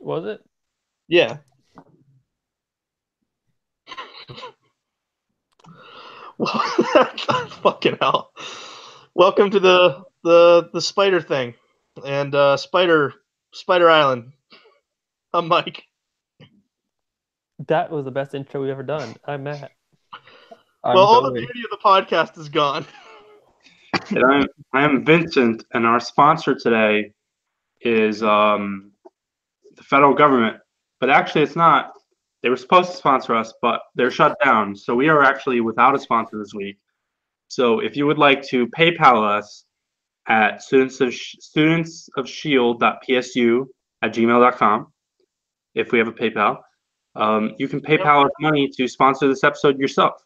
Was it? Yeah. Fucking hell. Welcome to the spider thing, and Spider Island. I'm Mike. That was the best intro we've ever done. I'm Matt. Well, I'm all the Billy. beauty of the podcast is gone. And I'm Vincent, and our sponsor today is the federal government. But actually, it's not. They were supposed to sponsor us, but they're shut down. So we are actually without a sponsor this week. So if you would like to PayPal us at studentsofshield.psu@gmail.com, if we have a PayPal, you can Yep. PayPal us money to sponsor this episode yourself.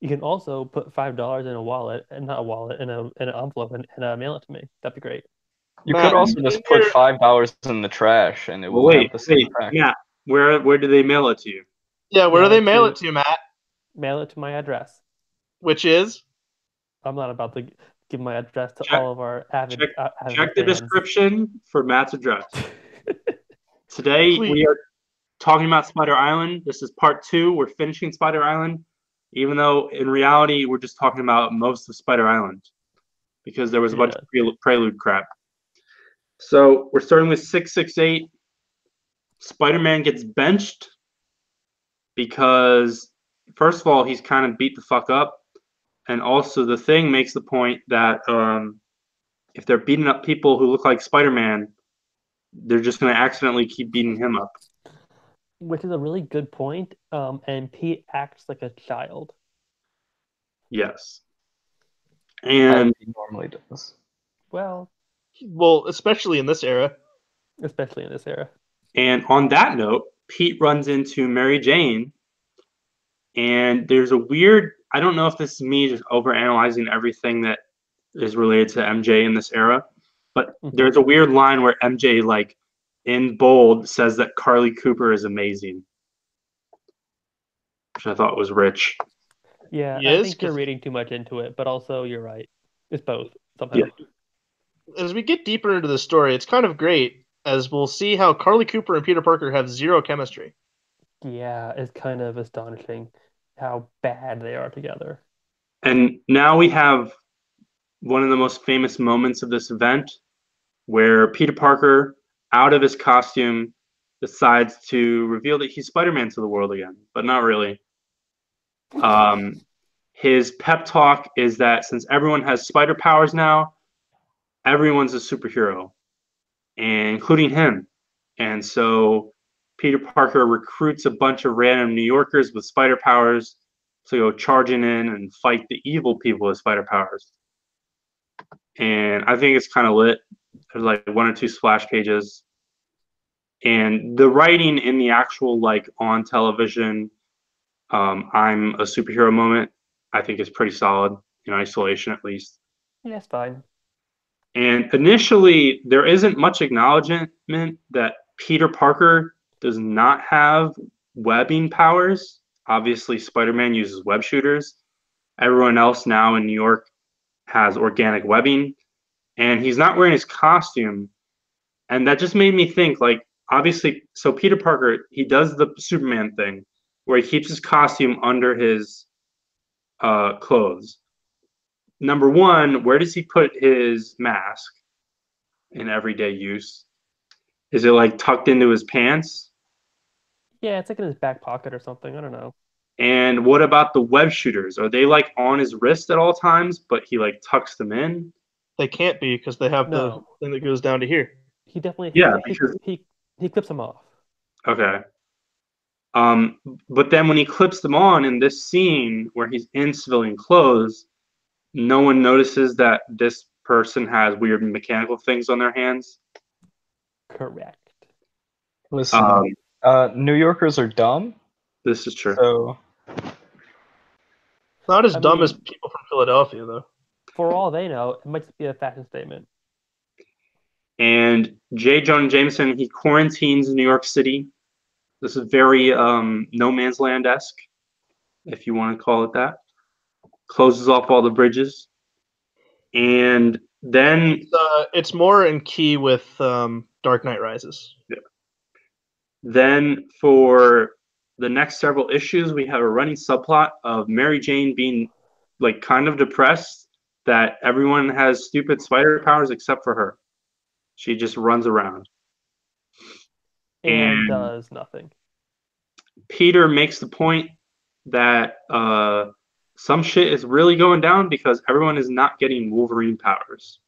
You can also put $5 in a wallet, and not a wallet, in an envelope, and mail it to me. That'd be great. You Matt, could are you also in just put here? $5 in the trash, and it Well, will wait, have the same wait. effect. Matt. Where do they mail it to you? Yeah, where do Mail they it mail it to to, Matt? mail it to my address. Which is? I'm not about to give my address to Check all of our check avid check the fans. description for Matt's address. Today Please. we are talking about Spider Island. This is part two. We're finishing Spider Island, even though in reality we're just talking about most of Spider Island because there was a bunch Yeah. of prelude crap. So we're starting with 668. Spider-Man gets benched because first of all he's kind of beat the fuck up, and also the Thing makes the point that if they're beating up people who look like Spider-Man, they're just going to accidentally keep beating him up. Which is a really good point. And Pete acts like a child. Yes. As And he normally does. Well, Well, especially in this era. especially in this era. on that note, Pete runs into Mary Jane, and there's a weird, I don't know if this is me just overanalyzing everything that is related to MJ in this era, but Hmm. there's a weird line where MJ, like, in bold, says that Carly Cooper is amazing, which I thought was rich. Yeah, He I is, think you're because reading too much into it, but also you're right. It's both Yeah. somehow. as we get deeper into the story, it's kind of great as we'll see how Carly Cooper and Peter Parker have zero chemistry. Yeah, it's kind of astonishing how bad they are together. And now we have one of the most famous moments of this event where Peter Parker, out of his costume, decides to reveal that he's Spider-Man to the world again, but not really. Um, his pep talk is that since everyone has spider powers now, everyone's a superhero, and including him. And so Peter Parker recruits a bunch of random New Yorkers with spider powers to go charging in and fight the evil people with spider powers. And I think it's kind of lit. There's like one or two splash pages, and the writing in the actual like on television I'm a superhero moment I think is pretty solid in isolation at least. Yeah, it's fine. And initially there isn't much acknowledgement that Peter Parker does not have webbing powers. Obviously Spider-Man uses web shooters. Everyone else now in New York has organic webbing, and he's not wearing his costume. And that just made me think, like, obviously, so Peter Parker, he does the Superman thing where he keeps his costume under his clothes. Number one, where does he put his mask in everyday use? Is it like tucked into his pants? Yeah, it's like in his back pocket or something. I don't know. And what about the web shooters? Are they like on his wrist at all times, but he like tucks them in? They can't be because they have the No, thing that goes down to here. he definitely Yeah, because he clips them off. okay. Um, but then when he clips them on in this scene where he's in civilian clothes, no one notices that this person has weird mechanical things on their hands. Correct. Listen, Um, New Yorkers are dumb, this is true. so Not as I dumb as mean, people from Philadelphia, though. for all they know, it might just be a fashion statement. And J. Jonah Jameson, he quarantines New York City. This is very No Man's Land esque, if you want to call it that. Closes off all the bridges. And then, It's more in key with Dark Knight Rises. yeah. Then for the next several issues, we have a running subplot of Mary Jane being like kind of depressed that everyone has stupid spider powers except for her. She just runs around. And And does nothing. Peter makes the point that some shit is really going down because everyone is not getting Wolverine powers,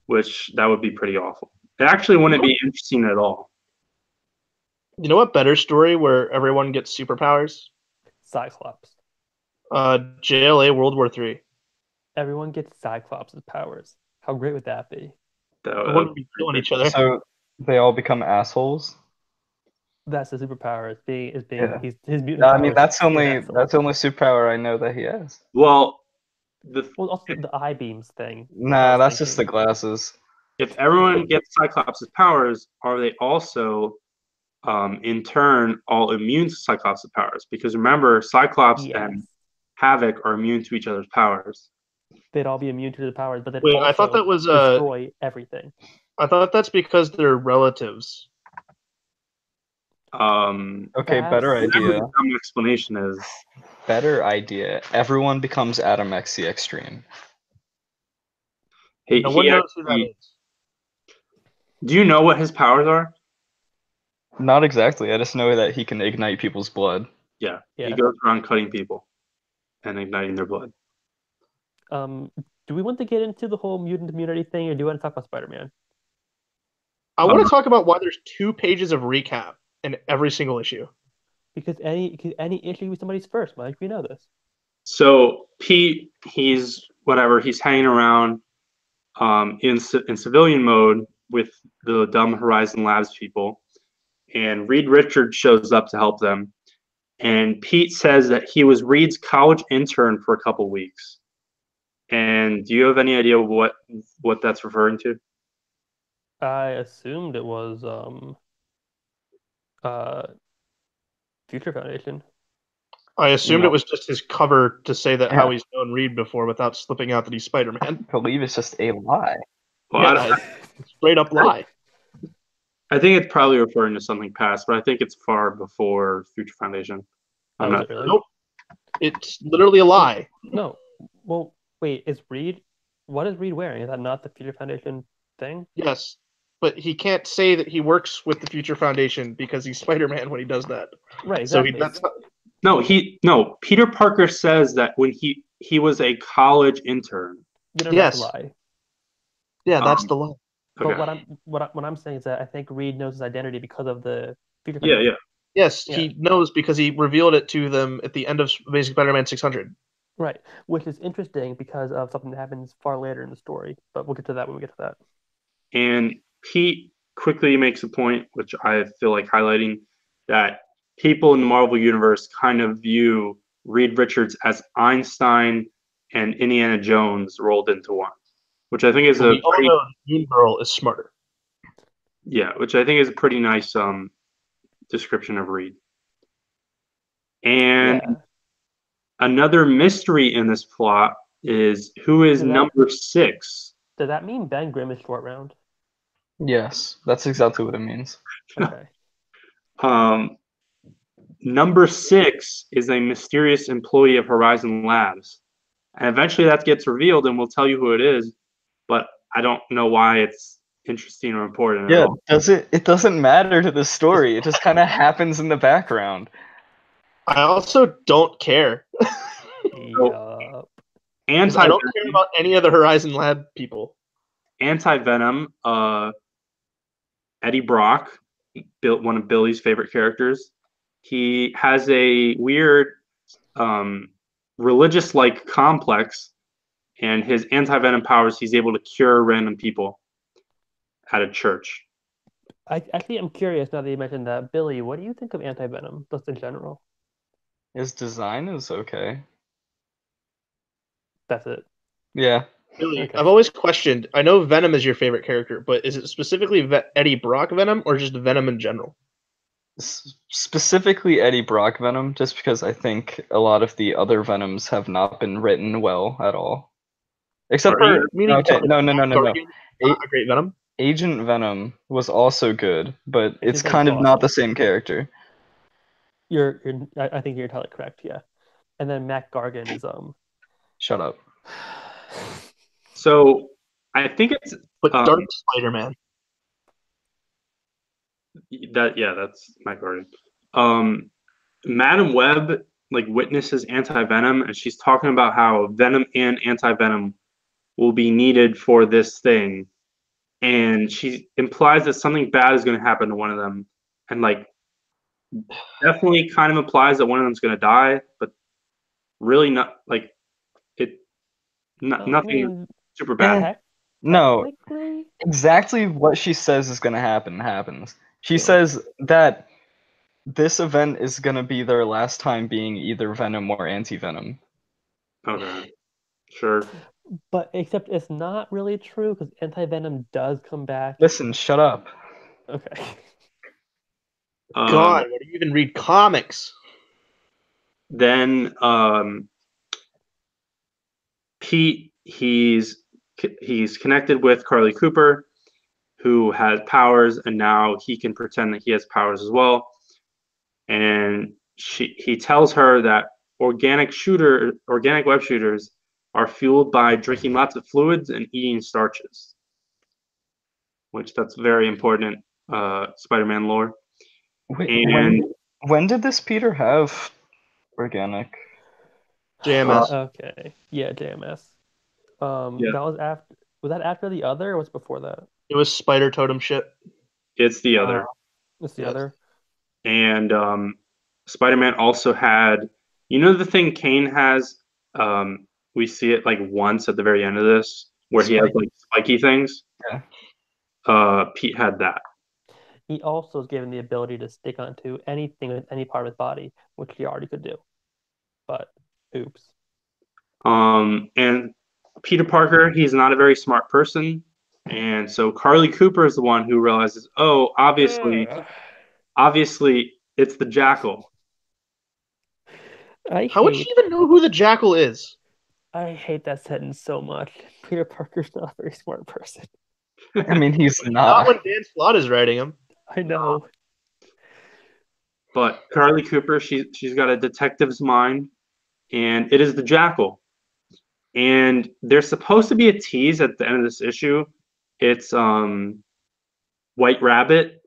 which that would be pretty awful. It actually wouldn't be interesting at all. You know what better story where everyone gets superpowers? Cyclops. JLA World War III. Everyone gets Cyclops' powers. How great would that be? That They would wouldn't be be killing each other. So they all become assholes. That's the superpower. Is being Yeah. his mutant I mean, powers. that's the Excellent. only superpower I know that he has. well. Well, also the eye beams thing. I Nah, was that's just the thinking. glasses. If everyone gets Cyclops' powers, are they also, in turn, all immune to Cyclops' powers? Because remember, Cyclops and Yes, Havoc are immune to each other's powers. they'd all be immune to the powers, but they'd Wait, I thought also that was destroy everything. I thought that's because they're relatives. Okay, better That's Whatever idea. the dumb explanation is. Better idea. Everyone becomes Adam X the Extreme. He, No he one knows who that actually, is. do you know what his powers are? Not exactly. I just know that he can ignite people's blood. Yeah, he yeah. goes around cutting people and igniting their blood. Do we want to get into the whole mutant immunity thing, or do you want to talk about Spider-Man? I Uh, want to talk about why there's 2 pages of recap in every single issue. Because any issue with somebody's first, Mike, we know this. So Pete, he's whatever. He's hanging around in civilian mode with the dumb Horizon Labs people, and Reed Richards shows up to help them. And Pete says that he was Reed's college intern for a couple weeks. And do you have any idea what that's referring to? I assumed it was uh Future Foundation. I assumed No. it was just his cover to say that Yeah. how he's known Reed before without slipping out that he's Spider-Man. I believe it's just a lie. Well, Yeah, straight up lie. I think it's probably referring to something past, but I think it's far before Future Foundation. I'm Oh, is not it really? Nope. It's literally a lie. No. Well, wait, is Reed what is Reed wearing? Is that not the Future Foundation thing? Yes. But he can't say that he works with the Future Foundation because he's Spider-Man when he does that. Right, So exactly. that's not, No. Peter Parker says that when he was a college intern. You know yes. that's a lie. Yeah, that's the lie. But Okay. what I'm saying is that I think Reed knows his identity because of the Future Yeah, Foundation. yeah. Yes, Yeah. he knows because he revealed it to them at the end of Amazing Spider-Man 600. Right, which is interesting because of something that happens far later in the story. But we'll get to that when we get to that. And Pete quickly makes a point, which I feel like highlighting, that people in the Marvel Universe kind of view Reed Richards as Einstein and Indiana Jones rolled into one, which I think is We all know Moon Girl is smarter. which I think is a pretty nice description of Reed. And Yeah. another mystery in this plot is who is number 6. Does that mean Ben Grimm is short round? Yes, that's exactly what it means. Okay. Number 6 is a mysterious employee of Horizon Labs. And eventually that gets revealed and we'll tell you who it is, but I don't know why it's interesting or important at Yeah, all. it doesn't matter to the story. It just kind of happens in the background. I also don't care. Yup. I don't care about any of the Horizon Lab people. Anti-Venom, Eddie Brock, one of Billy's favorite characters. He has a weird religious-like complex, and his anti-venom powers, he's able to cure random people at a church. I'm curious now that you mentioned that. Billy, what do you think of anti-venom, just in general? His design is okay. That's it. Yeah. Billy, Okay. I've always questioned. I know Venom is your favorite character, but is it specifically Eddie Brock Venom or just Venom in general? Specifically Eddie Brock Venom, just because I think a lot of the other Venoms have not been written well at all. Except for Meaning okay, no. Guardian, not a great Venom. Agent Venom was also good, but it's Agent Venom's kind of not the awesome. same character. I think you're entirely correct. Yeah, and then Mac Gargan is Shut up. So I think it's But um, Dark Spider-Man. that's my garden. Madam Web like witnesses anti-venom, and she's talking about how venom and anti-venom will be needed for this thing, and she implies that something bad is going to happen to one of them, and like definitely kind of implies that one of them's going to die, but really not like it. I Nothing mean, super bad. Eh, no, technically, exactly what she says is gonna happen happens. She Yeah. says that this event is gonna be their last time being either Venom or Anti-Venom. Okay, sure. but except it's not really true because anti-venom does come back. Listen, shut up. Okay. God, what do you even read comics? Then Pete, he's connected with Carly Cooper, who has powers, and now he can pretend that he has powers as well. And he tells her that organic web shooters are fueled by drinking lots of fluids and eating starches, which that's very important Spider-Man lore. Wait, And when did this Peter have organic? JMS. Okay. Yeah, JMS. yeah, That was after. Was that after the other, or was it before that? It was Spider Totem shit. it's the other. It's the Yes. other. And Spider-Man also had, you know, the thing Kane has. We see it like once at the very end of this, where he has Spike. like spiky things. Yeah. Pete had that. He also is given the ability to stick onto anything with any part of his body, which he already could do. But oops. And Peter Parker, he's not a very smart person, and so Carly Cooper is the one who realizes, oh, Ugh. obviously, it's the Jackal. I How would she hate even know who the Jackal is? I hate that sentence so much. Peter Parker's not a very smart person. I mean, he's Not when not. Dan Slott is writing him. I know. But Carly Cooper, she's got a detective's mind, and it is the Jackal. And there's supposed to be a tease at the end of this issue. It's White Rabbit,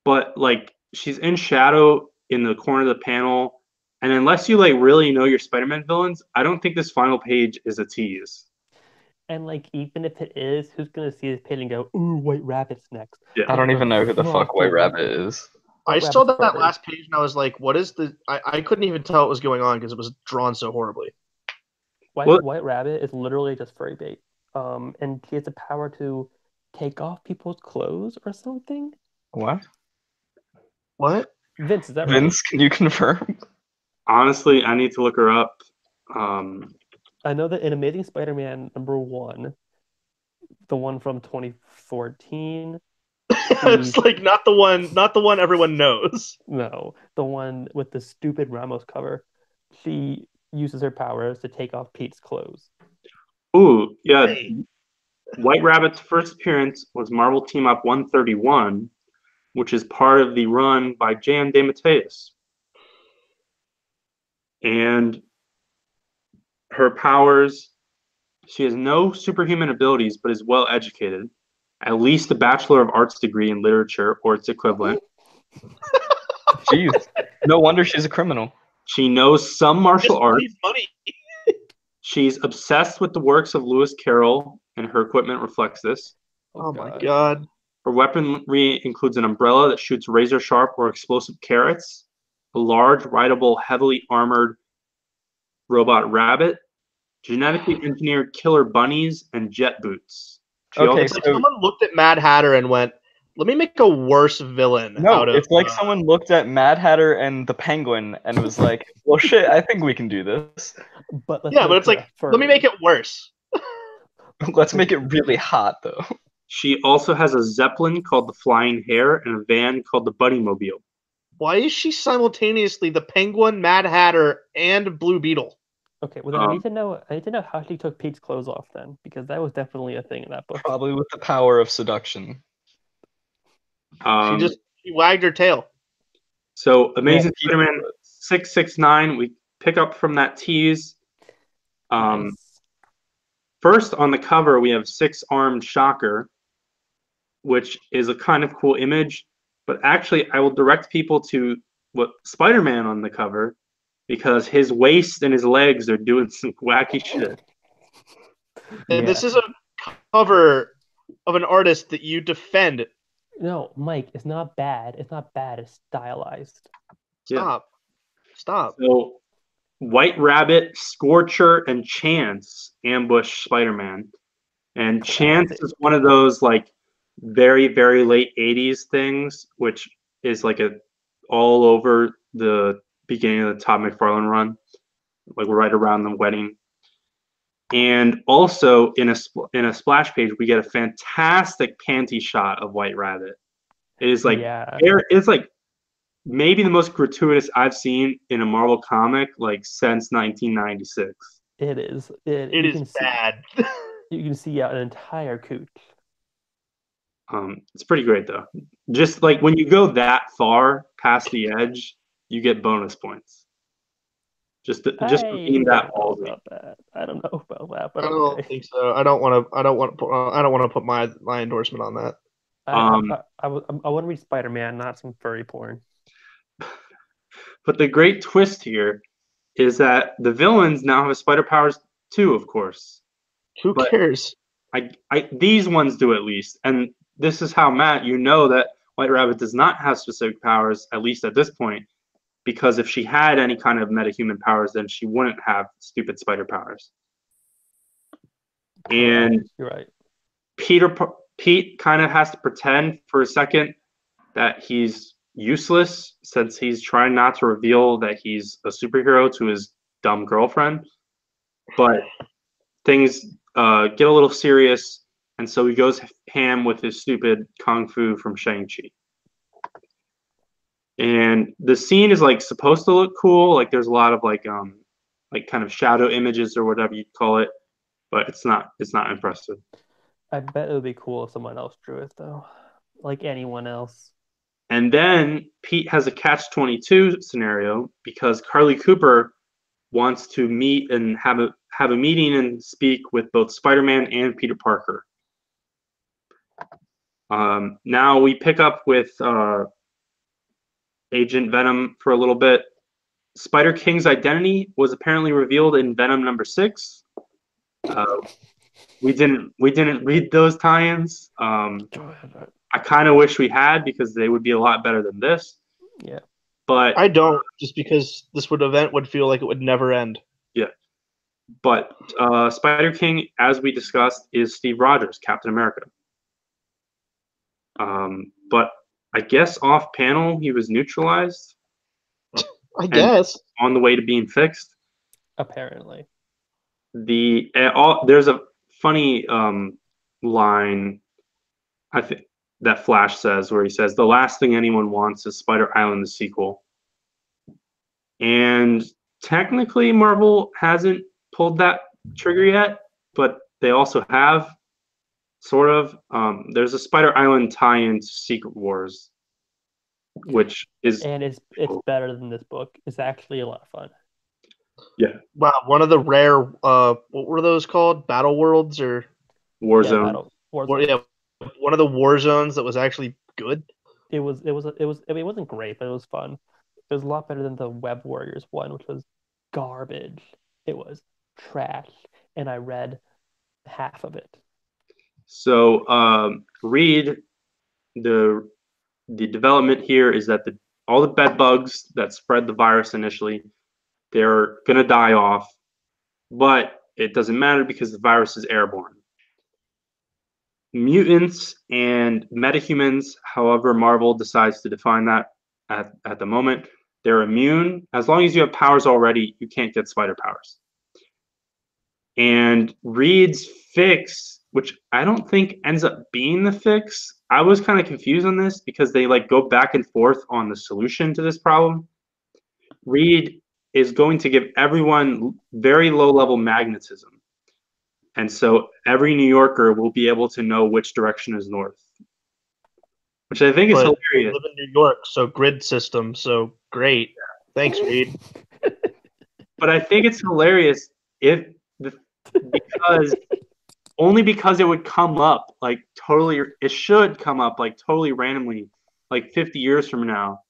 but like she's in shadow in the corner of the panel. And unless you like really know your Spider-Man villains, I don't think this final page is a tease. And like, even if it is, who's gonna see this page and go, "Ooh, White Rabbit's next"? Yeah. I don't even know who the fuck White Fucking Rabbit is. I White saw Rabbit's that Furry. last page and I was like, what is the. I couldn't even tell what was going on because it was drawn so horribly. Well, White Rabbit is literally just furry bait. And he has the power to take off people's clothes or something. What? What? Vince, is that right? Vince, can you confirm? honestly, I need to look her up. Um, I know that in Amazing Spider-Man #1, the one from 2014, It's like not the one everyone knows. no, the one with the stupid Ramos cover, she uses her powers to take off Pete's clothes. ooh, yeah. Hey. White Rabbit's first appearance was Marvel Team Up 131, which is part of the run by Jan DeMatteis. And her powers, she has no superhuman abilities, but is well educated, at least a Bachelor of Arts degree in literature or its equivalent. Jeez. No wonder she's a criminal. She knows some martial Just arts. needs money. She's obsessed with the works of Lewis Carroll, and her equipment reflects this. Oh my god. Her weaponry includes an umbrella that shoots razor sharp or explosive carrots, a large, rideable, heavily armored robot rabbit, genetically engineered killer bunnies, and jet boots. She Okay, It's like so someone looked at Mad Hatter and went, "Let me make a worse villain no, out of." it's like someone looked at Mad Hatter and the Penguin and was like, "Well, shit, I think we can do this. But let's Yeah, but make it's her like, a let me make it worse. Let's make it really hot, though." She also has a Zeppelin called the Flying Hare and a van called the Buddy Mobile. Why is she simultaneously the Penguin, Mad Hatter, and Blue Beetle? Okay, well then I need to know. I need to know how she took Pete's clothes off then, because that was definitely a thing in that book. Probably with the power of seduction. She wagged her tail. So Amazing Yeah, Spider-Man 669, we pick up from that tease. Nice. First on the cover, we have six-armed Shocker, which is a kind of cool image. But actually, I will direct people to what Spider-Man on the cover, because his waist and his legs are doing some wacky shit. And Yeah. this is a cover of an artist that you defend. No, Mike, it's not bad. It's not bad. It's stylized. Stop. So White Rabbit, Scorcher, and Chance ambush Spider-Man. And Chance Classic. is one of those like very, very late 80s things, which is like a all over the beginning of the Todd McFarlane run, like right around the wedding. And also in a splash page, we get a fantastic panty shot of White Rabbit. It is like Yeah. it's like maybe the most gratuitous I've seen in a Marvel comic like since 1996. It is. It You is can see, bad. you can see out an entire cooch. It's pretty great though. Just like when you go that far past the edge, you get bonus points. Just for being I that don't know ballsy. about that. I don't know about that, but I don't okay. think so. I don't want to put my endorsement on that. I want to read Spider-Man, not some furry porn. But the great twist here is that the villains now have spider powers too, of course. Who But cares? these ones do at least, and this is how, Matt, you know that White Rabbit does not have specific powers, at least at this point, because if she had any kind of metahuman powers, then she wouldn't have stupid spider powers. And You're right. Pete kind of has to pretend for a second that he's useless since he's trying not to reveal that he's a superhero to his dumb girlfriend. But things get a little serious, and so he goes ham with his stupid kung fu from Shang-Chi. And the scene is like supposed to look cool, like there's a lot of like kind of shadow images or whatever you call it, but it's not impressive. I bet it would be cool if someone else drew it though, like anyone else. And then Pete has a catch-22 scenario because Carly Cooper wants to meet and have a meeting and speak with both Spider-Man and Peter Parker. Now we pick up with Agent Venom for a little bit. Spider King's identity was apparently revealed in Venom #6. We didn't read those tie-ins. I kind of wish we had because they would be a lot better than this. Yeah. But I don't, just because this event would feel like it would never end. Yeah. But Spider King, as we discussed, is Steve Rogers, Captain America. But I guess off panel he was neutralized. I guess on the way to being fixed. Apparently. There's a funny line I think that Flash says where he says the last thing anyone wants is Spider Island the sequel. And technically Marvel hasn't pulled that trigger yet, but they also have sort of. There's a Spider Island tie-in to Secret Wars, which is it's better than this book. It's actually a lot of fun. Yeah. Wow, one of the rare what were those called? Battle Worlds or Warzone? Warzone. Yeah, one of the war zones that was actually good. It wasn't great, but it was fun. It was a lot better than the Web Warriors one, which was garbage. It was trash, and I read half of it. So Reed, the development here is that all the bed bugs that spread the virus initially, they're gonna die off, but it doesn't matter because the virus is airborne. Mutants and metahumans, however Marvel decides to define that at the moment, they're immune. As long as you have powers already, you can't get spider powers. And Reed's fix, which I don't think ends up being the fix. I was kind of confused on this because they like go back and forth on the solution to this problem. Reed is going to give everyone very low level magnetism. And so every New Yorker will be able to know which direction is north. which I think is But I hilarious. live in New York, so grid system, so great. Thanks, Reed. But I think it's hilarious if the, because only because it would come up like totally. It should come up like totally randomly, like 50 years from now.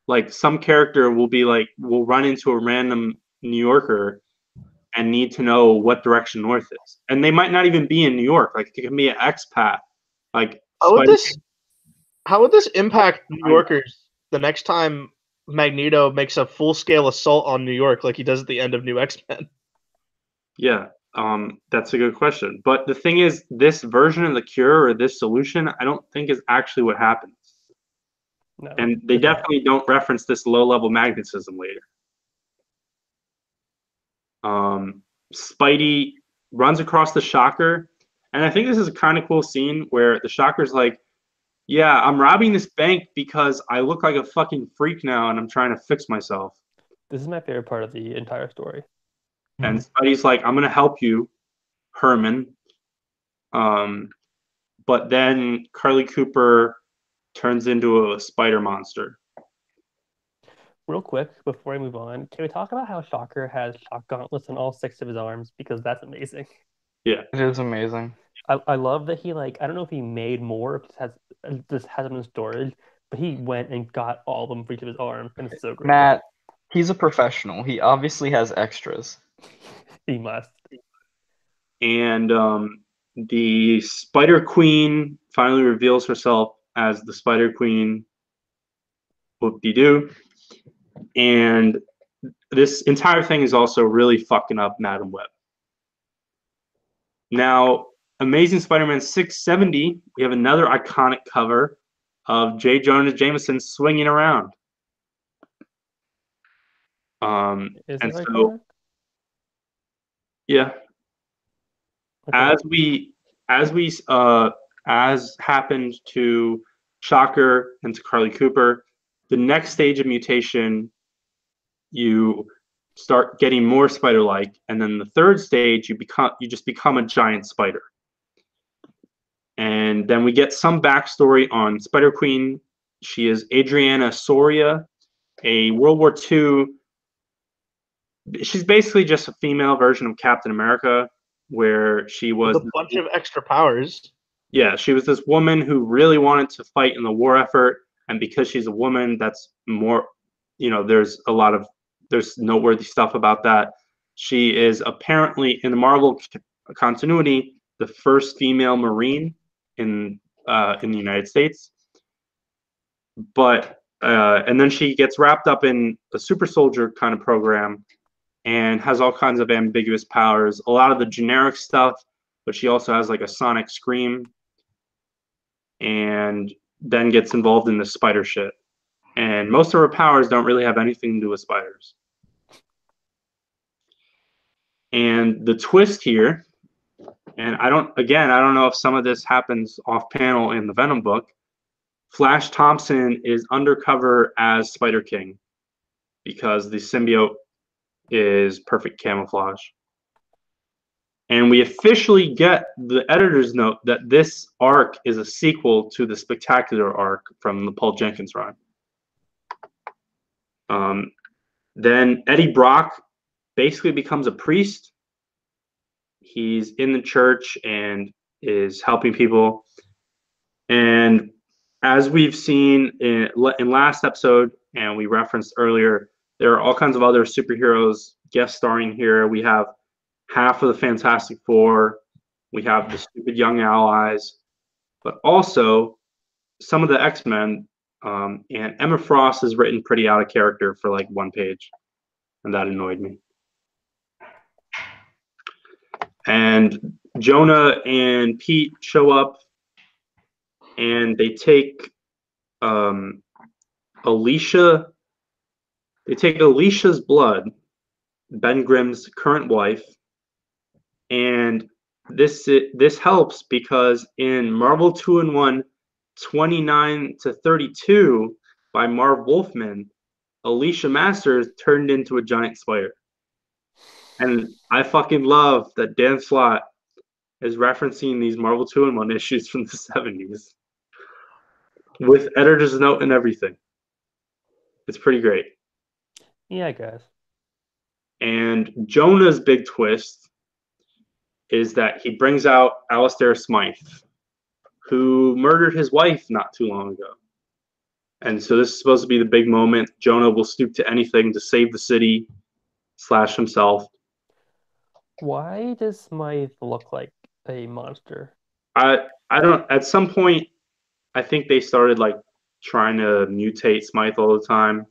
Like some character will run into a random New Yorker and need to know what direction north is, and they might not even be in New York. Like it can be an expat, like How would Spider. this how would this impact New Yorkers the next time Magneto makes a full scale assault on New York like he does at the end of New X-Men? Yeah, that's a good question. But the thing is, this version of the cure or this solution, I don't think is actually what happens. No, And they it's not. definitely don't reference this low-level magnetism later. Spidey runs across the Shocker, and I think this is a kind of cool scene where the Shocker's like, "Yeah, I'm robbing this bank because I look like a fucking freak now, and I'm trying to fix myself." This is my favorite part of the entire story. And Spidey's like, "I'm gonna help you, Herman." Um, but then Carly Cooper turns into a spider monster. Real quick, before I move on, can we talk about how Shocker has shock gauntlets on all six of his arms? Because that's amazing. Yeah. It is amazing. I love that he like I don't know if he made more, if just has them in storage, but he went and got all of them for each of his arms, and it's so great. Matt, he's a professional. He obviously has extras. He must. And the Spider Queen finally reveals herself as the Spider Queen. Whoop-de-doo. And this entire thing is also really fucking up Madam Web. Now, Amazing Spider-Man 670, we have another iconic cover of J. Jonah Jameson swinging around. Is And it so, iconic? yeah, Okay. as happened to Shocker and to Carly Cooper, the next stage of mutation, you start getting more spider-like, and then the third stage, you just become a giant spider. And then we get some backstory on Spider Queen. She is Adriana Soria, a World War II. She's basically just a female version of Captain America, where she With was, a bunch of extra powers. yeah, she was this woman who really wanted to fight in the war effort, and because she's a woman, that's more, there's noteworthy stuff about that. She is apparently in the Marvel continuity the first female Marine in the United States, but and then she gets wrapped up in a super soldier kind of program and has all kinds of ambiguous powers, a lot of the generic stuff, but she also has like a sonic scream, and then gets involved in the spider shit. And most of her powers don't really have anything to do with spiders. And the twist here, and I don't know if some of this happens off panel in the Venom book. Flash Thompson is undercover as Spider King because the symbiote is perfect camouflage. And we officially get the editor's note that this arc is a sequel to the Spectacular arc from the Paul Jenkins run. Then Eddie Brock basically becomes a priest. He's in the church and is helping people. And as we've seen in last episode, and we referenced earlier, there are all kinds of other superheroes guest starring here. We have half of the Fantastic Four. We have the stupid young allies, but also some of the X-Men. And Emma Frost is written pretty out of character for like one page, and that annoyed me. And Jonah and Pete show up, and they take Alicia. They take Alicia's blood, Ben Grimm's current wife, and this helps because in Marvel 2-in-1 29 to 32 by Marv Wolfman, Alicia Masters turned into a giant spider. And I fucking love that Dan Slott is referencing these Marvel 2-in-1 issues from the 70s. with editor's note and everything. It's pretty great. Yeah, I guess. And Jonah's big twist is that he brings out Alistair Smythe, who murdered his wife not too long ago. And so this is supposed to be the big moment. Jonah will stoop to anything to save the city / himself. Why does Smythe look like a monster? I don't. At some point, I think they started like trying to mutate Smythe all the time,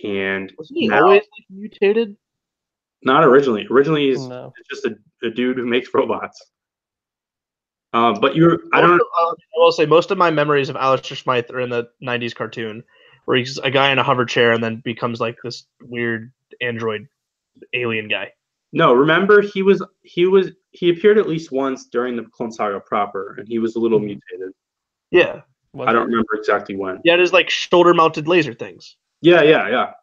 and Wasn't he now always like mutated? not originally. Originally, he's No. just a dude who makes robots. But you're. I Most don't. of, I will say most of my memories of Alistair Smythe are in the '90s cartoon, where he's a guy in a hover chair and then becomes like this weird android alien guy. No, remember he appeared at least once during the Clone Saga proper, and he was a little Mhm. mutated. Yeah, Was I don't he? remember exactly when. he had his like shoulder-mounted laser things. Yeah. I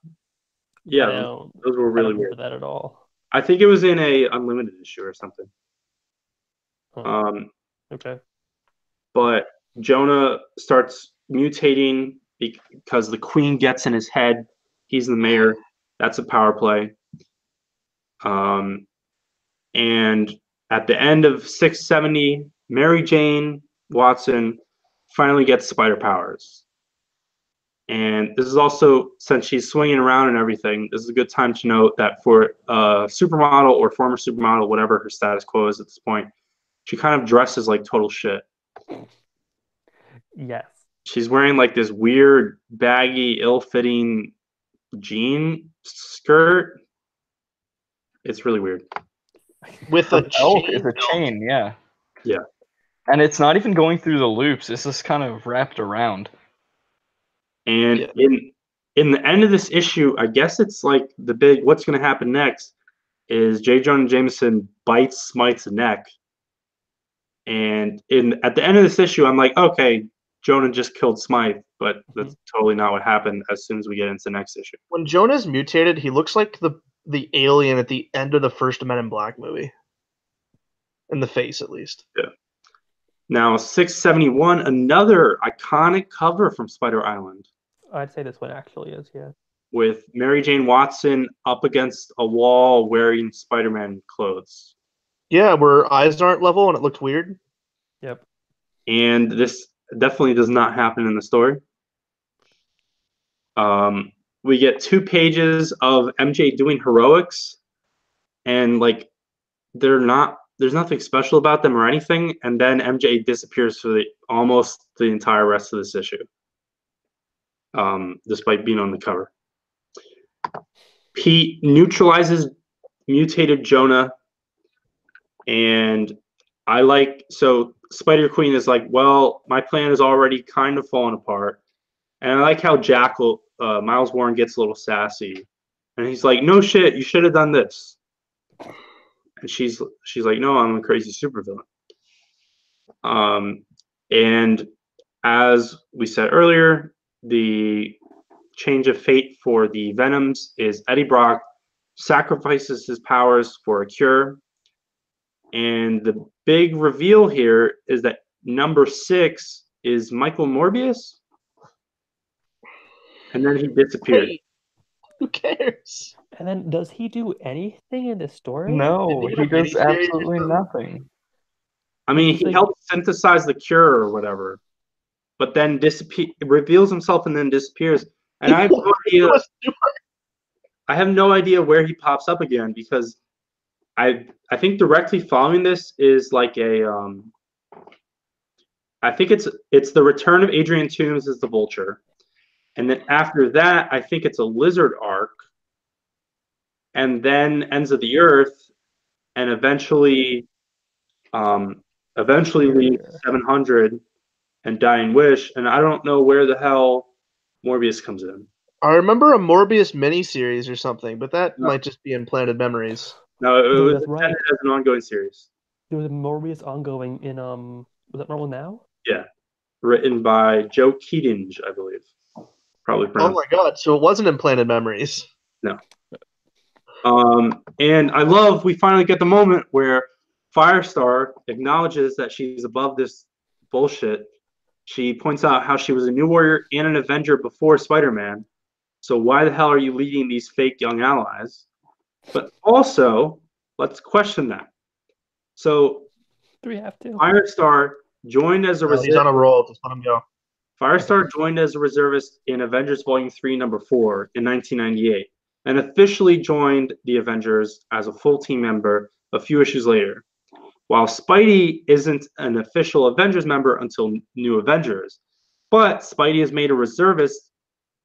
Yeah, don't. those were I really don't remember weird. that at all. I think it was in a unlimited issue or something. Huh. Um, Okay. but Jonah starts mutating because the queen gets in his head. He's the mayor. That's a power play. And at the end of 670, Mary Jane Watson finally gets spider powers. And this is also, since she's swinging around and everything, this is a good time to note that for a supermodel or former supermodel, whatever her status quo is at this point, she kind of dresses like total shit. Yes. She's wearing like this weird, baggy, ill-fitting jean skirt. It's really weird. With The a belt chain is a belt. chain, yeah. Yeah. And it's not even going through the loops. It's just kind of wrapped around. And Yeah. in the end of this issue, I guess it's like the big what's going to happen next is J. Jonah Jameson bites Smite's neck. And at the end of this issue, I'm like, okay, Jonah just killed Smite, but Mhm. that's totally not what happened as soon as we get into the next issue. When Jonah's mutated, he looks like the alien at the end of the first Men in Black movie. In the face, at least. Yeah. Now, 671, another iconic cover from Spider Island I'd say this one actually is, yeah. with Mary Jane Watson up against a wall wearing Spider-Man clothes. Yeah, where eyes aren't level and it looked weird. Yep. And this definitely does not happen in the story. We get 2 pages of MJ doing heroics, and like there's nothing special about them or anything, and then MJ disappears for almost the entire rest of this issue, despite being on the cover. Pete neutralizes mutated Jonah, and so Spider Queen is like, well, my plan is already kind of falling apart, and I like how Jackal Miles Warren gets a little sassy, and he's like, no shit, you should have done this, and she's like, no, I'm a crazy supervillain. And as we said earlier, the change of fate for the Venoms is Eddie Brock sacrifices his powers for a cure. And the big reveal here is that number 6 is Michael Morbius. And then he disappears. Hey, who cares? And then does he do anything in this story? No, Did he he have a does miniseries or absolutely something? nothing. I He's mean, just he like, helped synthesize the cure or whatever, but then reveals himself and then disappears. And I have no idea. I have no idea where he pops up again, because I think directly following this is like I think it's the return of Adrian Toomes as the Vulture, and then after that I think it's a Lizard arc, and then Ends of the Earth, and eventually leads Interior. 700 and Dying Wish, and I don't know where the hell Morbius comes in. I remember a Morbius miniseries or something, but that No, might just be implanted memories. no, it No, was that's right. intended as an ongoing series. There was a Morbius ongoing in was that Marvel Now? Yeah, written by Joe Keatinge, I believe. Probably Oh pronounced. my god, so it wasn't implanted memories. No. And I love we finally get the moment where Firestar acknowledges that she's above this bullshit, She points out how she was a New Warrior and an Avenger before Spider-Man. So why the hell are you leading these fake young allies? But also, let's question that. So Do we have to? Firestar joined as a Oh, he's on a roll. Just let him go. Firestar joined as a reservist in Avengers Volume 3, Number 4 in 1998, and officially joined the Avengers as a full team member a few issues later. While Spidey isn't an official Avengers member until New Avengers, but Spidey is made a reservist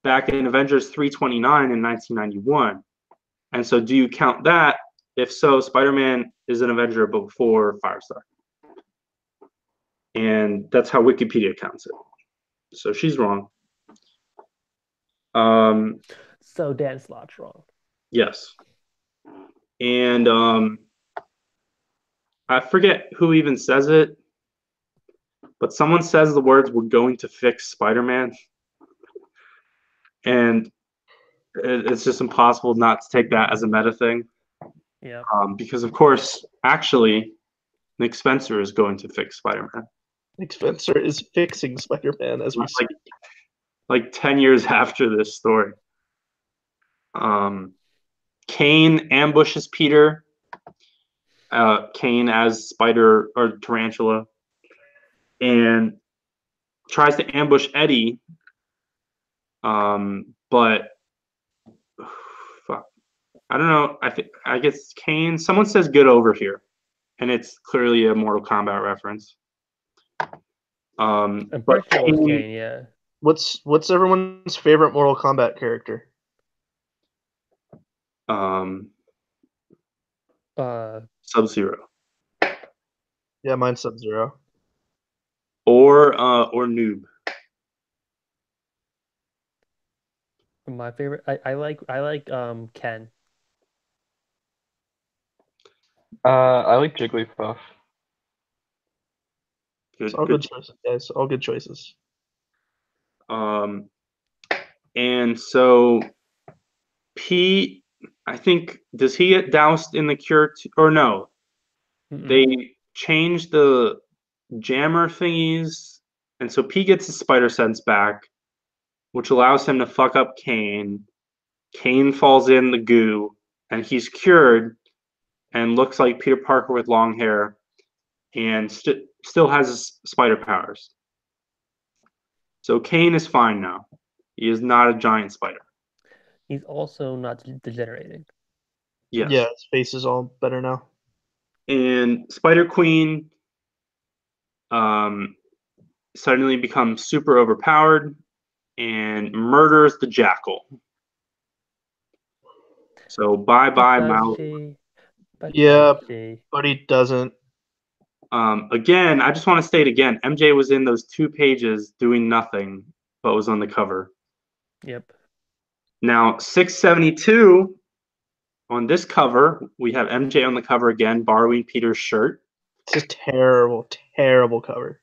back in Avengers 329 in 1991. And so do you count that? If so, Spider-Man is an Avenger before Firestar. And that's how Wikipedia counts it. So she's wrong. So Dan Slott's wrong. Yes. And I forget who even says it, but someone says the words "we're going to fix Spider-Man," and it's just impossible not to take that as a meta thing. Yeah. Because of course, actually, Nick Spencer is going to fix Spider-Man. Nick Spencer is fixing Spider-Man as we speak. Like 10 years after this story. Kane ambushes Peter. Kane as Spider or Tarantula, and tries to ambush Eddie. But fuck, I don't know. I guess Kane. Someone says "good over here," and it's clearly a Mortal Kombat reference. I'm But pretty sure it was Kane, yeah. What's everyone's favorite Mortal Kombat character? Sub-Zero. Yeah, mine's Sub-Zero. Or Noob. My favorite, I like Ken. I like Jigglypuff. Good, All good choices, guys. All good choices. And so Pete, I think, does he get doused in the cure or no? Mm-mm. They changed the jammer thingies, and so Pete gets his spider sense back, which allows him to fuck up Kane. Kane falls in the goo, and he's cured and looks like Peter Parker with long hair and still has his spider powers. So Kane is fine now. He is not a giant spider. He's also not degenerating. Yes. Yeah, his face is all better now. And Spider Queen suddenly becomes super overpowered and murders the Jackal. So bye Miles. Yeah, but he doesn't. Again, I just want to state again, MJ was in those 2 pages doing nothing, but was on the cover. Yep. Now 672 on this cover, we have MJ on the cover again, borrowing Peter's shirt. It's a terrible, terrible cover.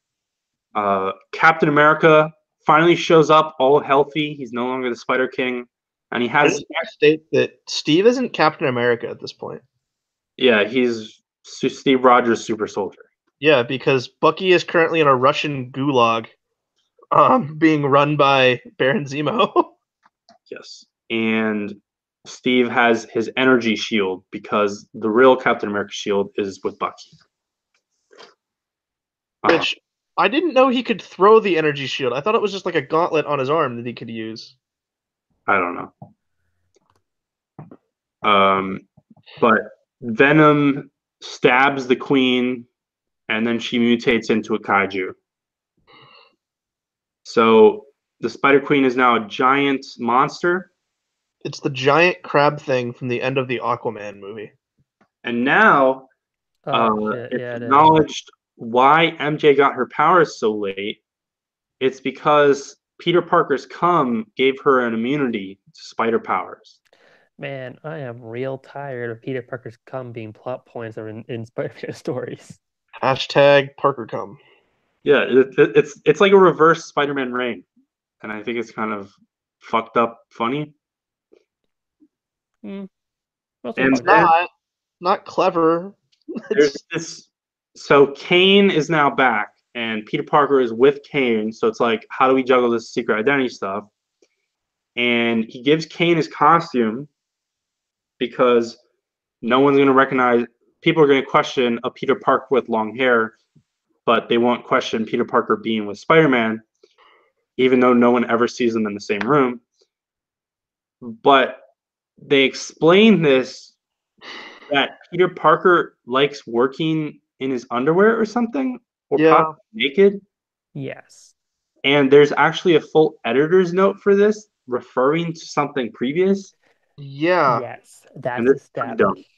Captain America finally shows up all healthy. He's no longer the Spider King. And he I has just want to state that Steve isn't Captain America at this point. Yeah, he's Steve Rogers' super soldier. Yeah, because Bucky is currently in a Russian gulag, being run by Baron Zemo. Yes. And Steve has his energy shield because the real Captain America shield is with Bucky. Which I didn't know he could throw the energy shield. I thought it was just like a gauntlet on his arm that he could use. I don't know. But Venom stabs the Queen, and then she mutates into a kaiju. So the Spider Queen is now a giant monster. It's the giant crab thing from the end of the Aquaman movie. And now Shit. it's Yeah, it is. acknowledged why MJ got her powers so late. It's because Peter Parker's cum gave her an immunity to spider powers. Man, I am real tired of Peter Parker's cum being plot points that are in Spider-Man stories. Hashtag Parker cum. Yeah, it's like a reverse Spider-Man reign, and I think it's kind of fucked up funny. And It's not clever. There's this. So Kane is now back, and Peter Parker is with Kane. So it's like, how do we juggle this secret identity stuff? And he gives Kane his costume because no one's going to recognize. People are going to question a Peter Parker with long hair, but they won't question Peter Parker being with Spider-Man, even though no one ever sees them in the same room. But they explain this, that Peter Parker likes working in his underwear or something, or Yeah. possibly naked. Yes. And there's actually a full editor's note for this, referring to something previous. Yeah. Yes. And That's this is pretty dumb. established.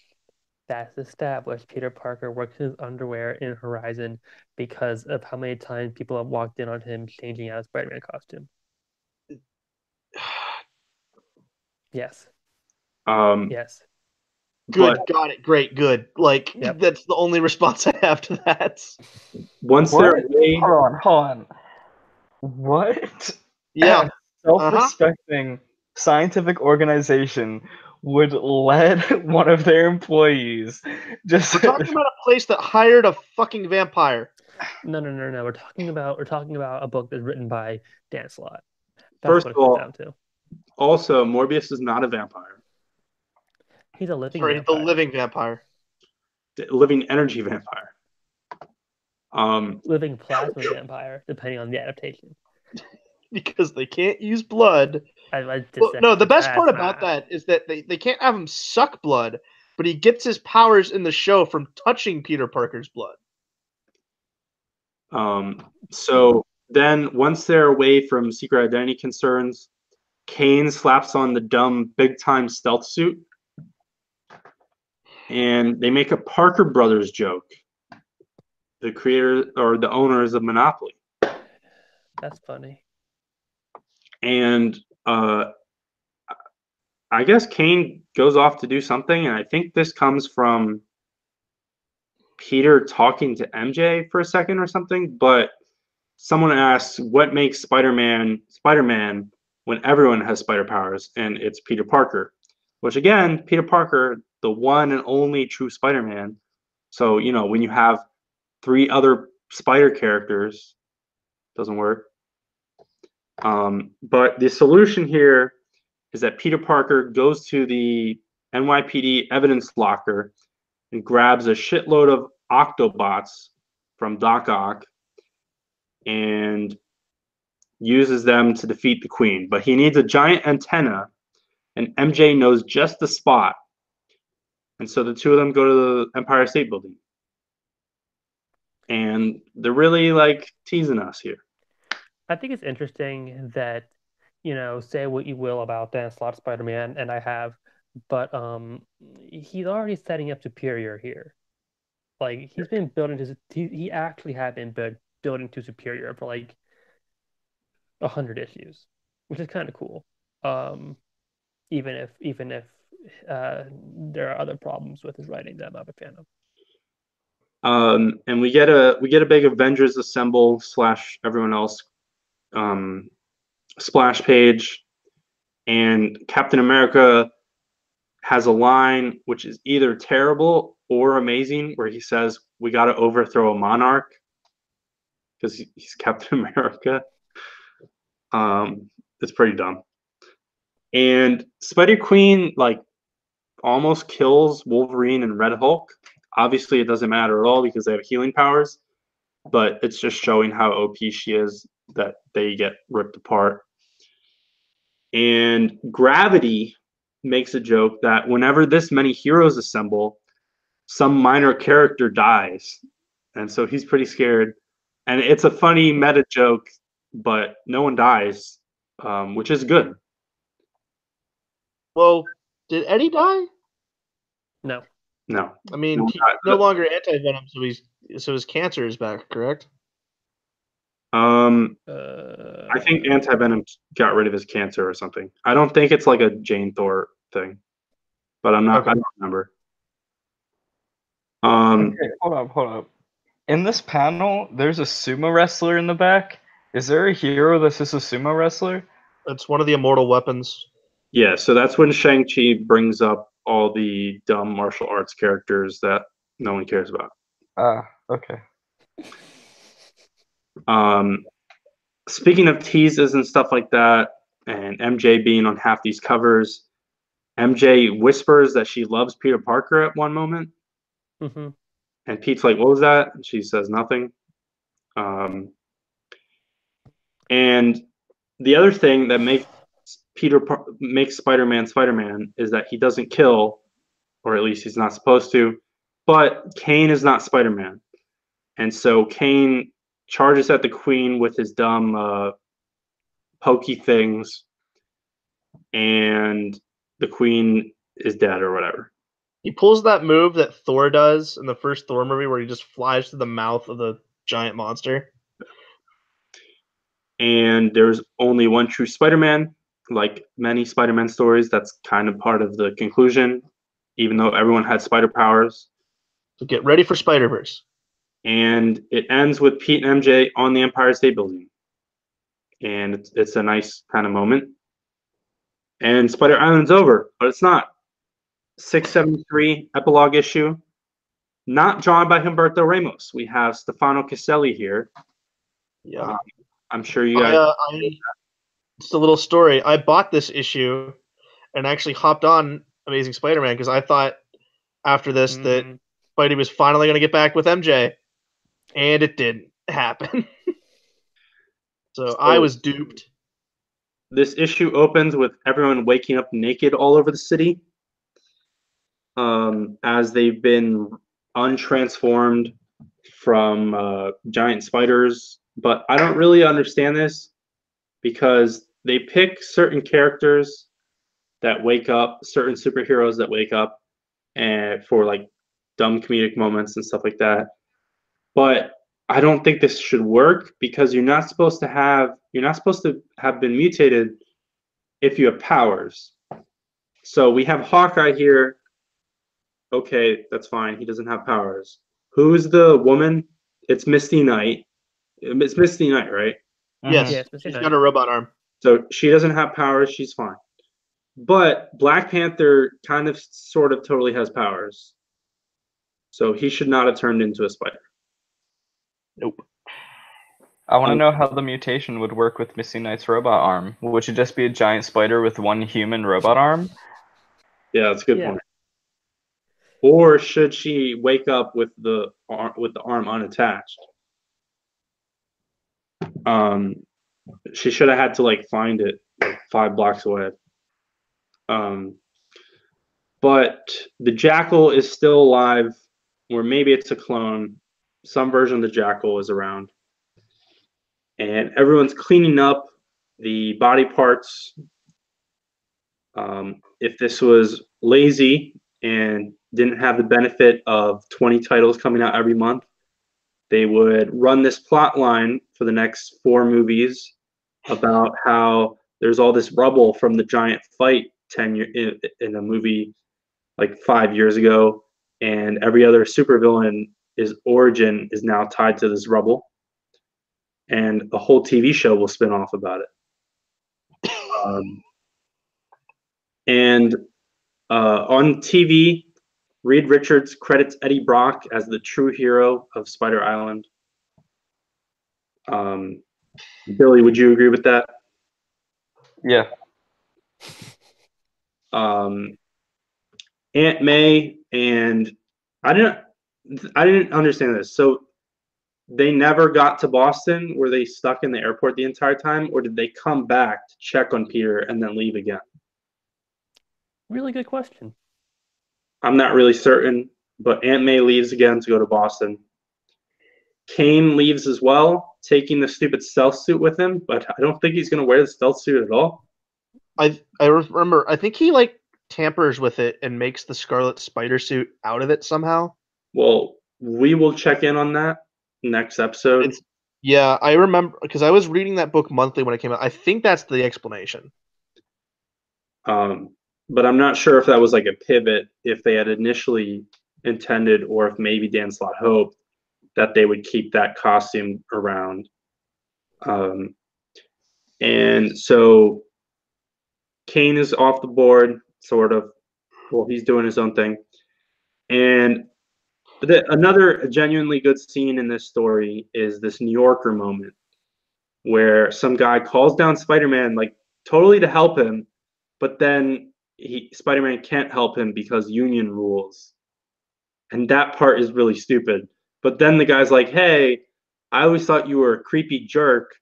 That's established. Peter Parker works in his underwear in Horizon because of how many times people have walked in on him changing out a Spider-Man costume. Yes. Yes. Good. But Got it. Great. Good. Like, Yep. that's the only response I have to that. once What? they're away, Hold on. What? Yeah. A self-respecting scientific organization would let one of their employees just We're talking about a place that hired a fucking vampire. No. We're talking about a book that's written by Dan Slott. That's first what it of comes all, down to. also Morbius is not a vampire, He's a living Sorry, the vampire. living vampire. living energy vampire. Living plasma vampire, depending on the adaptation. Because they can't use blood. I just Well, no, the best part plasma. about that is that they can't have him suck blood, but he gets his powers in the show from touching Peter Parker's blood. So then once they're away from secret identity concerns, Kane slaps on the dumb big time stealth suit, and they make a Parker Brothers joke. The creator or the owners of Monopoly. That's funny. And I guess Kane goes off to do something, and I think this comes from Peter talking to MJ for a second or something. But someone asks, "What makes Spider-Man Spider-Man when everyone has spider powers?" And it's Peter Parker. Which again, Peter Parker, the one and only true Spider-Man. So when you have 3 other spider characters, doesn't work. But the solution here is that Peter Parker goes to the NYPD evidence locker and grabs a shitload of Octobots from Doc Ock and uses them to defeat the Queen. But he needs a giant antenna, and MJ knows just the spot. And so the two of them go to the Empire State Building. And they're really like teasing us here. I think it's interesting that, say what you will about Dan Slott Spider-Man, and I have, but he's already setting up Superior here. Like he's been building he actually had been building to Superior for like 100 issues, which is kind of cool. Um, even if there are other problems with his writing that I'm not a fan of. And we get a big Avengers Assemble / everyone else splash page, and Captain America has a line which is either terrible or amazing, where he says, "We got to overthrow a monarch," because he's Captain America. It's pretty dumb. And Spider Queen almost kills Wolverine and Red Hulk. Obviously, it doesn't matter at all because they have healing powers, but it's just showing how OP she is that they get ripped apart. And Gravity makes a joke that whenever this many heroes assemble, some minor character dies. And so he's pretty scared. And it's a funny meta joke, but no one dies, which is good. Well, did Eddie die? No. No. I mean, No, he's no longer anti-venom, so his cancer is back, correct? I think Anti-Venom got rid of his cancer or something. I don't think it's like a Jane Thor thing, but I don't remember. Okay, hold up. In this panel, there's a sumo wrestler in the back. Is there a hero that's just a sumo wrestler? It's one of the immortal weapons. Yeah, so that's when Shang-Chi brings up all the dumb martial arts characters that no one cares about. Okay. Speaking of teases and stuff like that, and MJ being on half these covers, MJ whispers that she loves Peter Parker at one moment, Hmm. and Pete's like, "What was that?" And she says nothing. And the other thing that makes Spider-Man Spider-Man is that he doesn't kill, or at least he's not supposed to. But Kane is not Spider-Man, and so Kane charges at the Queen with his dumb pokey things, and the Queen is dead or whatever. He pulls that move that Thor does in the first Thor movie where he just flies to the mouth of the giant monster. And there's only one true Spider-Man. Like many Spider-Man stories, that's kind of part of the conclusion, even though everyone had spider powers. So get ready for Spider-Verse. And it ends with Pete and MJ on the Empire State Building. And it's a nice kind of moment. And Spider Island's over, but it's not. 673 epilogue issue, not drawn by Humberto Ramos. We have Stefano Caselli here. Yeah. I'm sure you guys. Just a little story. I bought this issue and actually hopped on Amazing Spider-Man because I thought after this that Spidey was finally going to get back with MJ, and it didn't happen. So I was duped. This issue opens with everyone waking up naked all over the city, as they've been untransformed from giant spiders. But I don't really understand this because they pick certain characters that wake up, certain superheroes that wake up, and for like dumb comedic moments and stuff like that. But I don't think this should work because you're not supposed to have been mutated if you have powers. So we have Hawkeye here. Okay, that's fine. He doesn't have powers. Who's the woman? It's Misty Knight. It's Misty Knight, right? Yes, Yeah, she's got a robot arm. So she doesn't have powers. She's fine. But Black Panther kind of, sort of, totally has powers. So he should not have turned into a spider. Nope. I want to know how the mutation would work with Misty Knight's robot arm. Would it just be a giant spider with one human robot arm? Yeah, that's a good point. Or should she wake up with the arm unattached? She should have had to like find it like 5 blocks away. But the Jackal is still alive, or maybe it's a clone. Some version of the Jackal is around, and everyone's cleaning up the body parts. If this was lazy and didn't have the benefit of 20 titles coming out every month, they would run this plot line for the next 4 movies about how there's all this rubble from the giant fight 10 year in a movie like 5 years ago, and every other supervillain is origin is now tied to this rubble, and a whole TV show will spin off about it. And on TV, Reed Richards credits Eddie Brock as the true hero of Spider Island. Billy, would you agree with that? Yeah. Aunt May and I didn't understand this. So they never got to Boston? Were they stuck in the airport the entire time, or did they come back to check on Peter and then leave again? Really good question. I'm not really certain, but Aunt May leaves again to go to Boston. Kane leaves as well, taking the stupid stealth suit with him, but I don't think he's going to wear the stealth suit at all. I remember. I think he like tampers with it and makes the Scarlet Spider suit out of it somehow. Well, we will check in on that next episode. Yeah, I remember because I was reading that book monthly when it came out. I think that's the explanation. But I'm not sure if that was like a pivot, if they had initially intended, or if maybe Dan Slott hoped that they would keep that costume around. And so Kane is off the board, sort of. Well, he's doing his own thing. And Another genuinely good scene in this story is this New Yorker moment where some guy calls down Spider-Man like totally to help him, but then Spider-Man can't help him because union rules. And that part is really stupid. But then the guy's like, "Hey, I always thought you were a creepy jerk,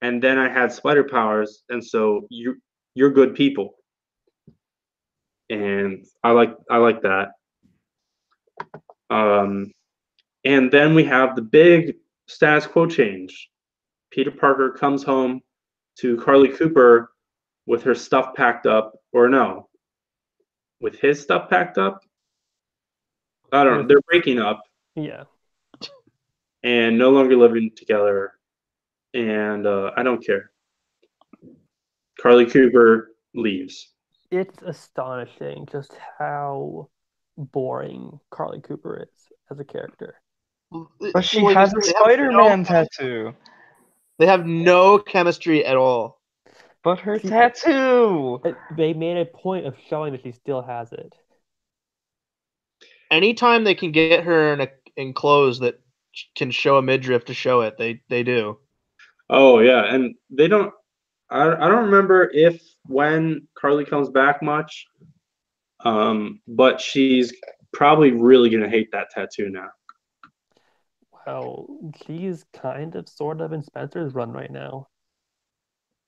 and then I had spider powers, and so you're good people." And I like that. Um, and then we have the big status quo change. Peter Parker comes home to Carly Cooper with her stuff packed up, or no, with his stuff packed up. I don't know. With They're breaking up yeah, and no longer living together, and I don't care. Carly Cooper leaves. it's astonishing just how boring Carly Cooper is as a character. But she Well, has a they have no, Spider-Man tattoo. they have no chemistry at all. But her She, tattoo. they made a point of showing that she still has it. Anytime they can get her in clothes that can show a midriff to show it, they do. Oh yeah, and they don't. I don't remember if when Carly comes back much, but she's probably really gonna hate that tattoo now. Well, she's kind of sort of in Spencer's run right now.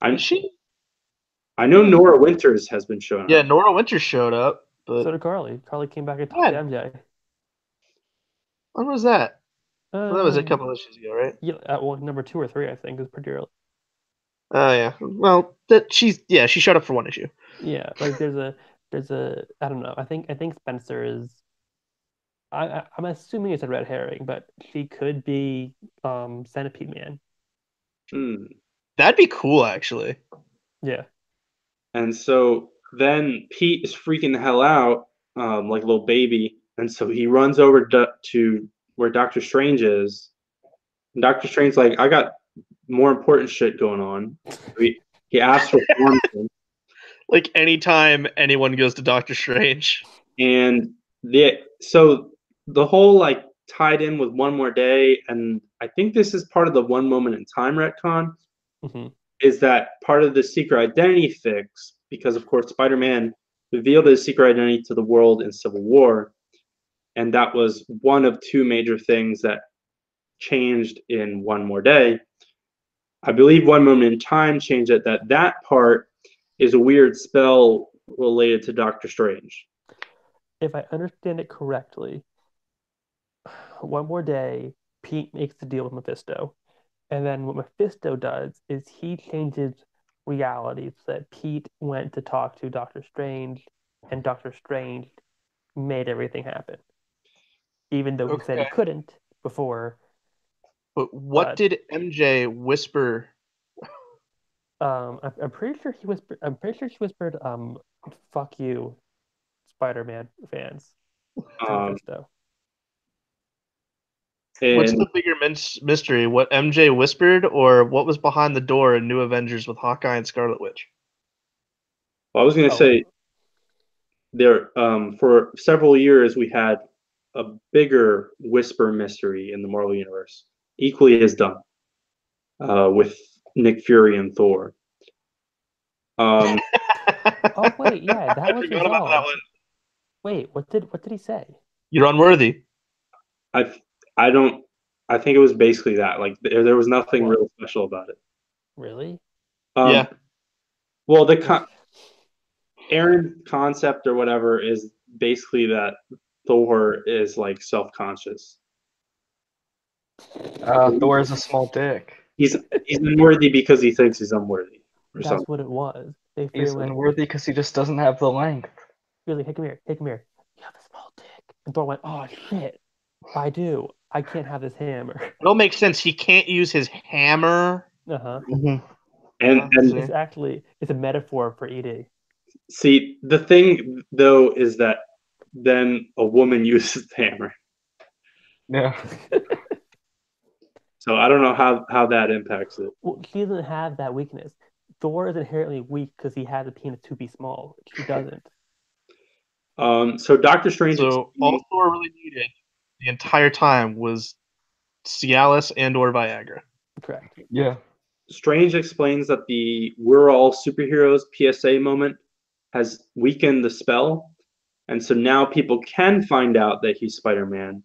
Is I she? I know Yeah, Nora Winters has been showing Yeah, up. Nora Winters showed up, so but did Carly. Carly came back and talked to when? MJ. When was that? Well, that was a Um, couple issues ago, right? yeah, at well, number 2 or 3, I think, is pretty early. Oh yeah. Well, she showed up for one issue. Yeah, like there's a I don't know. I think Spencer is. I'm assuming it's a red herring, but she could be Centipede Man. Hmm. That'd be cool, actually. Yeah. And so then Pete is freaking the hell out, like a little baby, and so he runs over to where Doctor Strange is. And Doctor Strange's like, "I got more important shit going on." He asks for permission, Like anytime anyone goes to Doctor Strange. and the whole like tied in with One More Day, and I think this is part of the One Moment in Time retcon. Hmm. Is that part of the secret identity fix? Because of course Spider-Man revealed his secret identity to the world in Civil War, and that was one of two major things that changed in One More Day. I believe One Moment in Time changed it. That part is a weird spell related to Doctor Strange. If I understand it correctly, one more day, Pete makes the deal with Mephisto. And then what Mephisto does is he changes reality so that Pete went to talk to Doctor Strange, and Doctor Strange made everything happen, even though he said he Okay. couldn't before. But what But did MJ whisper? I'm pretty sure he whispered. I'm pretty sure she whispered, "Fuck you, Spider-Man fans," to Um, Mephisto. What's and the bigger mystery? What MJ whispered, or what was behind the door in New Avengers with Hawkeye and Scarlet Witch? I was going to Oh, say there for several years we had a bigger whisper mystery in the Marvel universe, equally as done with Nick Fury and Thor. Um, oh wait, yeah, that I was forgot about that resolved. one. Wait, what did he say? You're unworthy. I I don't. I think it was basically that. Like there was nothing What? real special about it. Really? Um, Yeah. well, If Aaron's concept or whatever is basically that Thor is like self-conscious. Thor has a small dick. He's he's unworthy because he thinks he's unworthy or that's something. what it was. They He's figured went, unworthy because he just doesn't have the length. really, hey, come here, hey, come here. You have a small dick. And Thor went, oh shit, I do. I can't have this hammer. It'll make sense. He can't use his hammer. Uh-huh. Mm-hmm. And Yeah, and see. It's a metaphor for ED. see, the thing though is that then a woman uses the hammer. Yeah. So I don't know how that impacts it. Well, he doesn't have that weakness. Thor is inherently weak because he has a penis to be small. She doesn't. So Doctor Strange So all explains. Thor really needed the entire time was Cialis and or Viagra. Correct. Yeah. Strange explains that the "we're all superheroes" PSA moment has weakened the spell, and so now people can find out that he's Spider-Man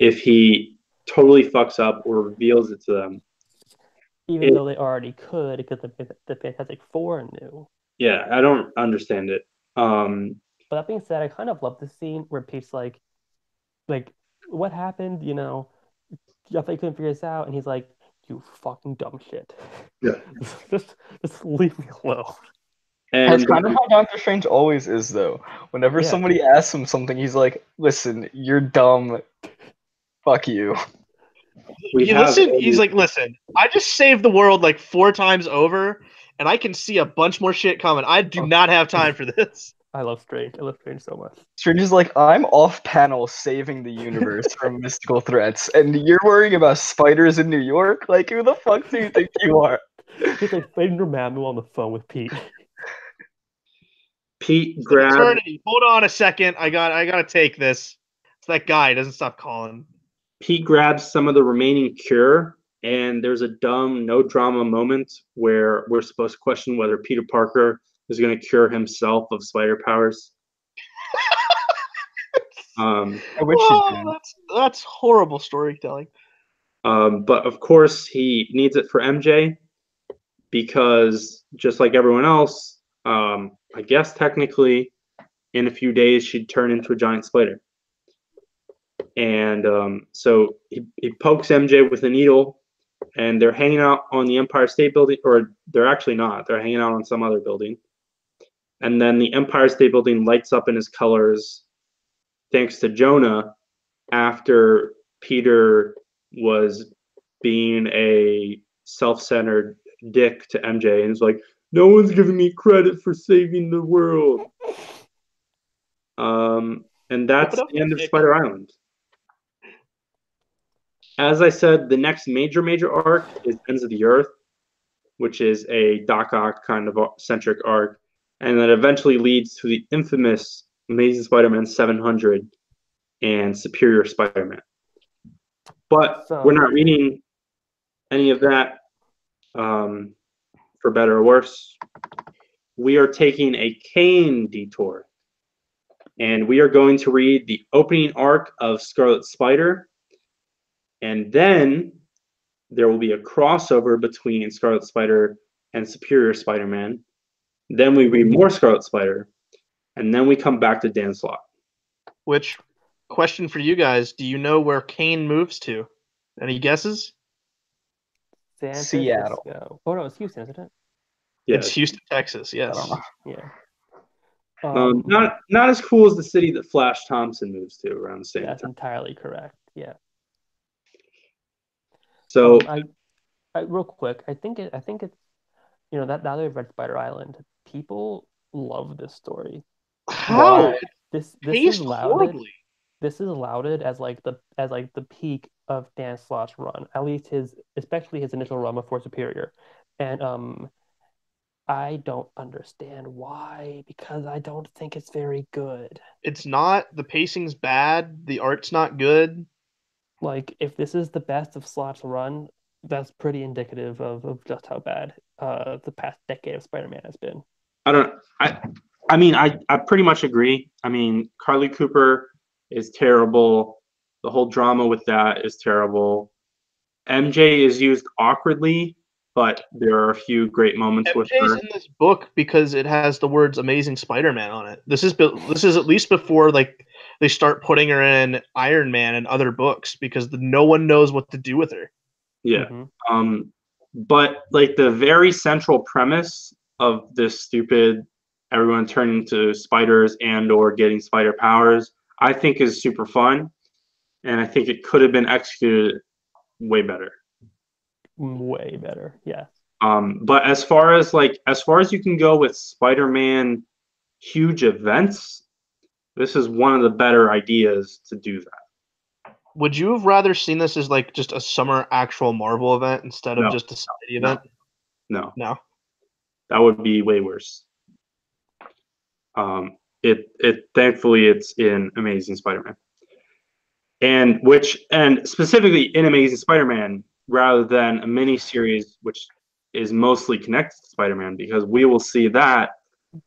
if he totally fucks up or reveals it to them. Even though they already could, because the Fantastic Four knew. Yeah, I don't understand it. But that being said, I kind of love the scene where Pete's like, what happened? You know, I thought you couldn't figure this out, and he's like, you fucking dumb shit. Yeah. just leave me alone. That's And kind of how Doctor Strange always is, though. Whenever Yeah. somebody asks him something, he's like, "Listen, you're dumb. Fuck you." He's like, listen, I just saved the world like 4 times over, and I can see a bunch more shit coming. I do not have time for this. I love Strange. I love Strange so much. Strange is like, "I'm off panel saving the universe from mystical threats, and you're worrying about spiders in New York? Like, who the fuck do you think you are?" He's like fighting Dormammu on the phone with Pete. Pete grabs Eternity. Hold on a second. I gotta take this. It's that guy. He doesn't stop calling. some of the remaining cure, and there's a dumb, no drama moment where we're supposed to question whether Peter Parker is going to cure himself of spider powers. I wish he did. That's horrible storytelling. But of course, he needs it for MJ because just like everyone else, I guess technically in a few days she'd turn into a giant spider. And so he pokes MJ with a needle, and they're hanging out on the Empire State Building, or they're actually not. They're hanging out on some other building. And then the Empire State Building lights up in his colors thanks to Jonah after Peter was being a self-centered dick to MJ and is like, no one's giving me credit for saving the world. And that's the end of Spider Island. As I said, the next major arc is Ends of the Earth, which is a Doc Ock kind of centric arc, and that eventually leads to the infamous Amazing Spider-Man 700 and Superior Spider-Man. But we're not reading any of that for better or worse. We are taking a Kane detour, and we are going to read the opening arc of Scarlet Spider, and then there will be a crossover between Scarlet Spider and Superior Spider-Man. Then we read more Scarlet Spider, and then we come back to Dan Slott. Which, question for you guys, do you know where Kane moves to? Any guesses? San Seattle. Francisco. Oh no, it's Houston, isn't it? Yeah, it's Houston, Texas. Yes. I don't know. Yeah. Not as cool as the city that Flash Thompson moves to around the same time. That's entirely correct. Yeah. So I real quick, I think it's that now that we've read Spider Island, people love this story. How? This Paced is lauded. horribly. This is lauded as the peak of Dan Slott's run, at least especially his initial run before Superior, and I don't understand why, because I don't think it's very good. It's not. The pacing's bad. The art's not good. Like, if this is the best of Slott's run, that's pretty indicative of just how bad the past decade of Spider-Man has been. I pretty much agree. I mean, Carly Cooper is terrible. The whole drama with that is terrible. MJ is used awkwardly, but there are a few great moments with her. MJ's in this book because it has the words "Amazing Spider-Man" on it. This is at least before like they start putting her in Iron Man and other books because no one knows what to do with her. Yeah. But like the very central premise of this stupid everyone turning into spiders and or getting spider powers, I think is super fun, and I think it could have been executed way better. Way better, yeah. But as far as you can go with Spider-Man huge events, this is one of the better ideas to do that. Would you have rather seen this as like just a summer actual Marvel event instead of just a Society event? No. That would be way worse. Thankfully it's in Amazing Spider-Man. and specifically in Amazing Spider-Man rather than a mini series which is mostly connected to Spider-Man, because we will see that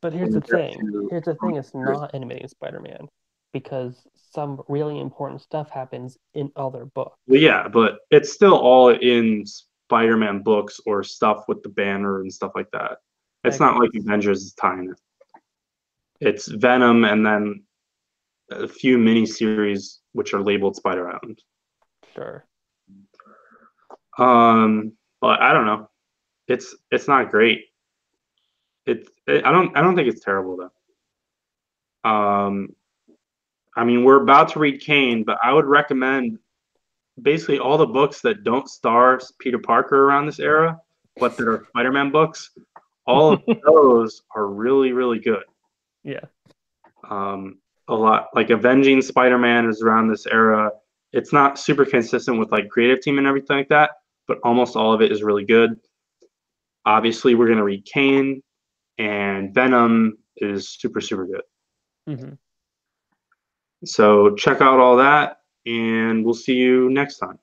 But here's when the we get thing. to Here's the thing. It's not animating Spider-Man because some really important stuff happens in other books. well, yeah, but it's still all in Spider-Man books or stuff with the banner and stuff like that. I It's not like guess. Avengers is tying it. It's Venom and then a few miniseries which are labeled Spider Island. Sure. But I don't know. It's not great. I don't think it's terrible though. I mean, we're about to read Kane, but I would recommend basically all the books that don't star Peter Parker around this era, but that are Spider-Man books. All of those are really, really good. Yeah. A lot like Avenging Spider-Man is around this era. It's not super consistent with like creative team and everything like that, but almost all of it is really good. Obviously, we're gonna read Kane, and Venom is super, super good. Mm-hmm. So check out all that, and we'll see you next time.